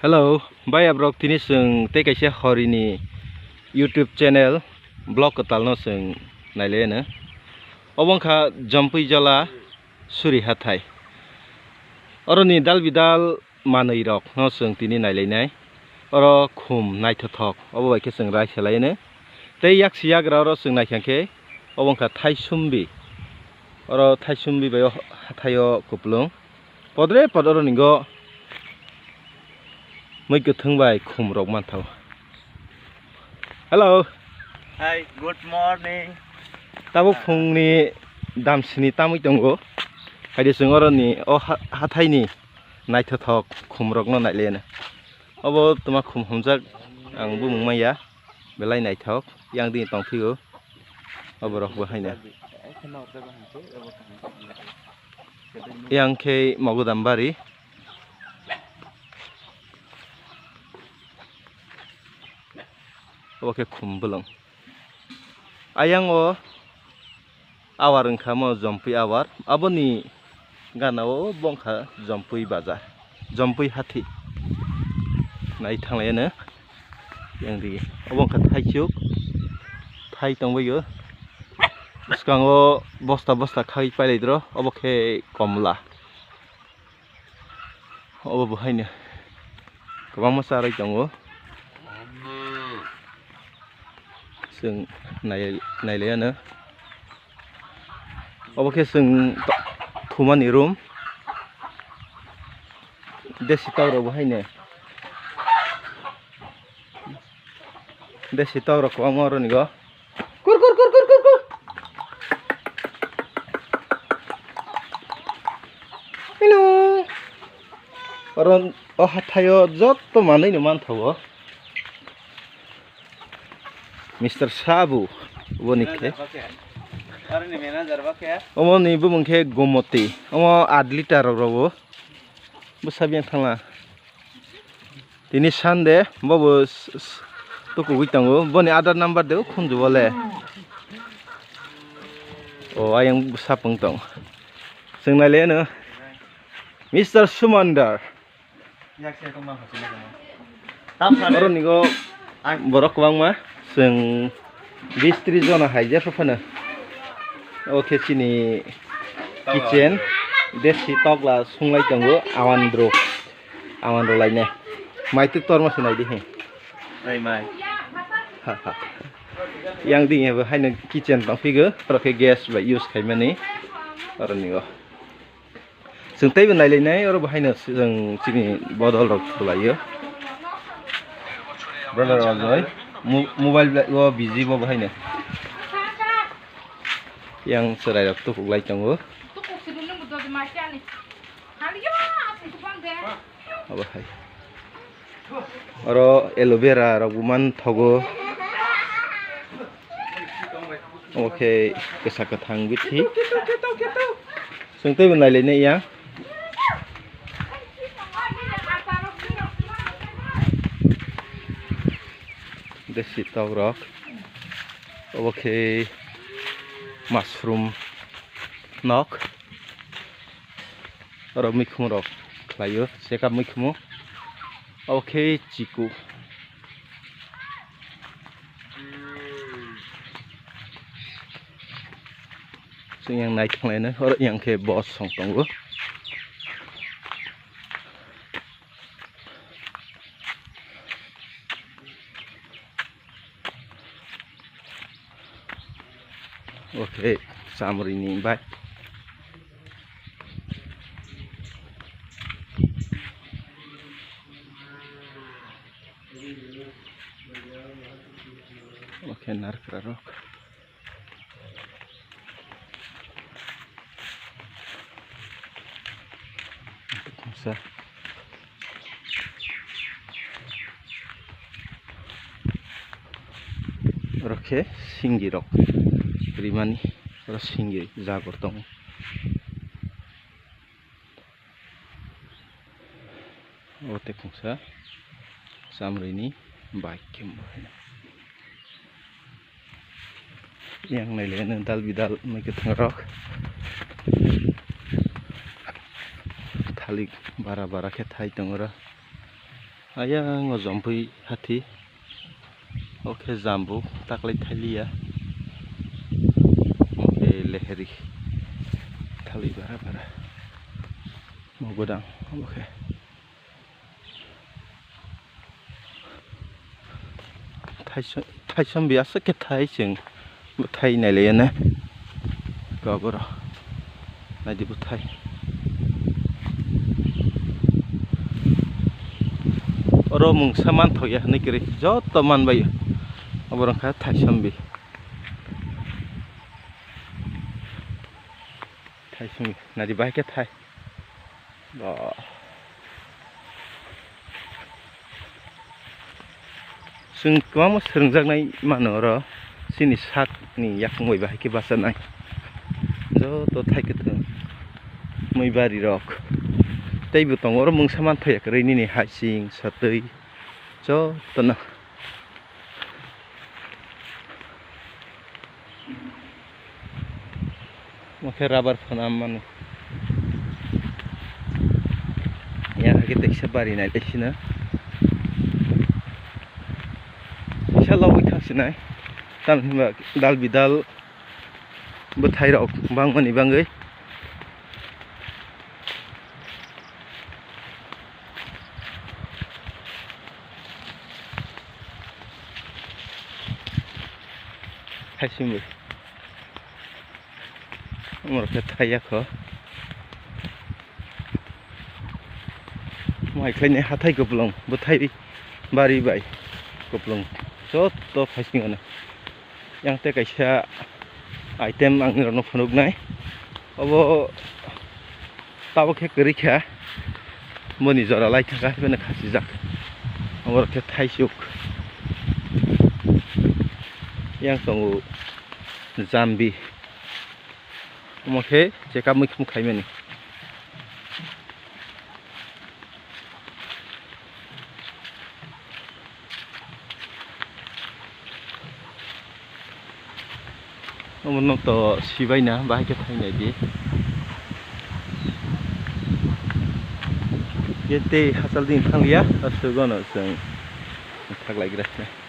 Hello, bye abrok tini sung te kaisa horini YouTube channel blog katalno sung naile na. Obongkha jampui jala suri hathai. Oroni dal bidal manui rok no sung tini naile nai. Oro khum naithothok obo bai ke sung rai selai ne. Te yak siyak ro sung naikhanke obongkha thaisumbi. Oro thaisumbi bayo hathayo kuplung. Podre podoro ningo Mấy cái thương bài khủng rộng man thầu. Hello. Hi, good morning. Tabo phung ni dam sini tamui tongo. Hai de sungor ni o hathai ni nai thok khum rok no nai le na. Obo tuma khum humjak ang bu mungmaya belai nai thok yang di tong phiu. Obo rok bo hai na. Yang ke mogudam bari. Oke kumbulung. Ayang o awar engkamo jompui awar. Aboni gana o bongkha jompui bazar. Jompui hati. Nai thanglai na. Yang di obongkha thaisuk. Thai tongbayo. Skango bosta khai pailaidro. Obokhe komla. Obo bohaina. Kabang masa rai tongo. Sung naile na. Oke sung thumani room. Desi tawro bahai ne. Desi tawro ko amoro ni go. Kur. Hello. Oron o hathayo jotto manui ni man thawo. Mr. Sabu bonikhe Arni manager ba kya? omo ni bu mungkhe gomoti omo 8 liter robo bu sabiang thangla tini sande bobo to ko gitango boni other number de khunju bole o ayang sapung tong sengnai le no Mr. Sumandar Yak se tong ma hasina tam oro ni go borok bang ma seng 20-30 jona haija fana oke sini kitchen desi tokla sunglai tongo awandro laine mai tu tor ma sinai di he mai yang ding he haina kitchen tong figo proke gas ba use khaimani orani go seng tei benai lainai oro haina seng sini bodol rok khulayo brother Ajoy mobile go busy bo bahai ne yang serai rak tu lai tongo aba hai oro aloe vera rak buman thogo oke kesak kathang bithi sengtei benai lene yang desi tawrok oke mushroom nok oro mikhum rok khlayo sekap mikhumo oke chiku sing yang naik thanglai oro yang ke boss song tongo oke samri ni bye oke narkrarok bisa oke singgirok rimani terus singgir jagor tong ote kungsa samri ni baik kem yang nailena dal bidal mai ke thangrok thalik bara ke thai tongora ayang ngojompi hati. Oke jambu taklay thalia. Oke leheri thali bara mau godang. Oke Thai biasa ke Thai sing Thai này liền nè có bữa đó này đi Thai orang mung saman thôi ya này kiri jauh teman bayi orang kaya Thai sambi này đi baik ke Thai đóซึ่งก็มาถึงจากในมันเหรอสินิสักนี่อยากมวยบาให้กี่บาทนั่นเจ้าตัวไทยก็ถึงมวยบารีรอกแต่บุตรของเรามึงสามารถถอยกระไรนี่หายสิ่งสติเจ้าตัวน่ะมาแค่รับฟังมันยังให้เด็กสบายนี่ได้สินะInsyaallah wih thang sinai tan himba dal bidal bethai rok bang mani bangai hasim umur ke thaya kho mai khaine hathai goblong bethai bari bai goblong Soto fasting ana yang te kaisa item ang rono phonok nai obo tabo khe kri kha moni jora lai thaka bena khasi jak amor khe thaisuk yang tongu jambi mokhe cheka mukhum khaimani Ông to si bay nè, bay cái thay này đi. Cái tê hasal din thang liya, asal gana sang thak lagi dah.